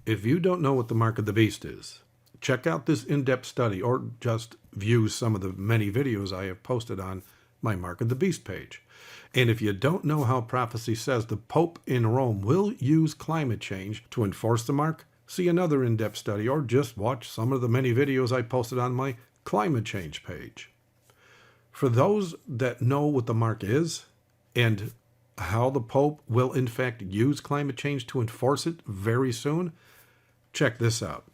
If you don't know what the mark of the beast is, check out this in-depth study or just view some of the many videos I have posted on my Mark of the Beast page. And if you don't know how prophecy says the Pope in Rome will use climate change to enforce the mark, see another in-depth study or just watch some of the many videos I posted on my climate change page. For those that know what the mark is and how the Pope will in fact use climate change to enforce it very soon, check this out.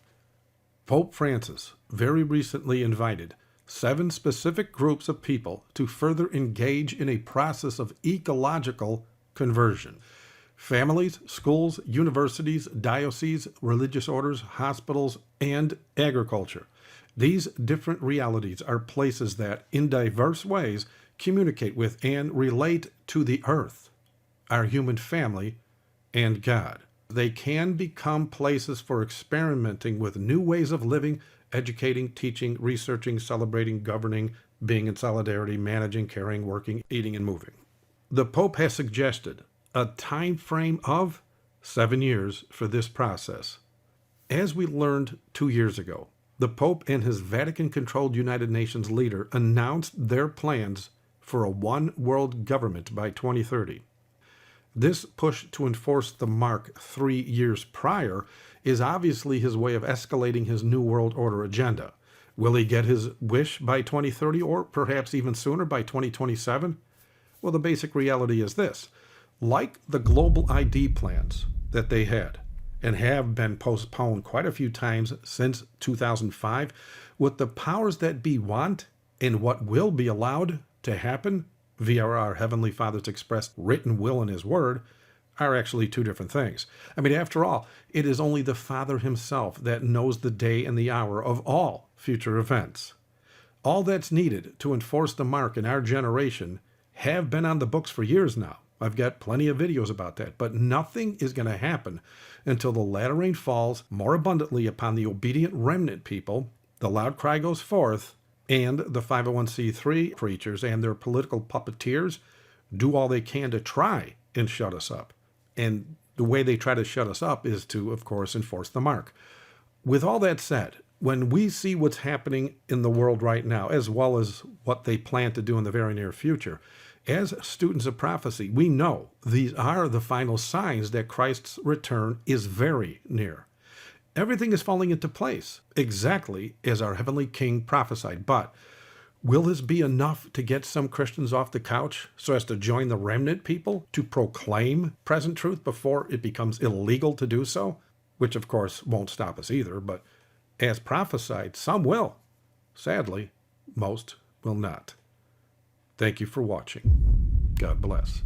Pope Francis very recently invited 7 specific groups of people to further engage in a process of ecological conversion. Families, schools, universities, dioceses, religious orders, hospitals, and agriculture. These different realities are places that, in diverse ways, communicate with and relate to the earth, our human family, and God. They can become places for experimenting with new ways of living, educating, teaching, researching, celebrating, governing, being in solidarity, managing, caring, working, eating, and moving. The Pope has suggested a time frame of 7 years for this process. As we learned 2 years ago, the Pope and his Vatican-controlled United Nations leader announced their plans for a one-world government by 2030. This push to enforce the mark 3 years prior is obviously his way of escalating his New World Order agenda. Will he get his wish by 2030 or perhaps even sooner by 2027? Well, the basic reality is this. Like the global ID plans that they had and have been postponed quite a few times since 2005, what the powers that be want and what will be allowed to happen via our Heavenly Father's expressed written will in His Word are actually two different things. I mean, after all, it is only the Father Himself that knows the day and the hour of all future events. All that's needed to enforce the mark in our generation have been on the books for years now. I've got plenty of videos about that, but nothing is going to happen until the latter rain falls more abundantly upon the obedient remnant people, the loud cry goes forth, and the 501c3 preachers and their political puppeteers do all they can to try and shut us up. And the way they try to shut us up is to, of course, enforce the mark. With all that said, when we see what's happening in the world right now, as well as what they plan to do in the very near future, as students of prophecy, we know these are the final signs that Christ's return is very near. Everything is falling into place, exactly as our Heavenly King prophesied. But will this be enough to get some Christians off the couch so as to join the remnant people to proclaim present truth before it becomes illegal to do so? Which, of course, won't stop us either, but as prophesied, some will. Sadly, most will not. Thank you for watching. God bless.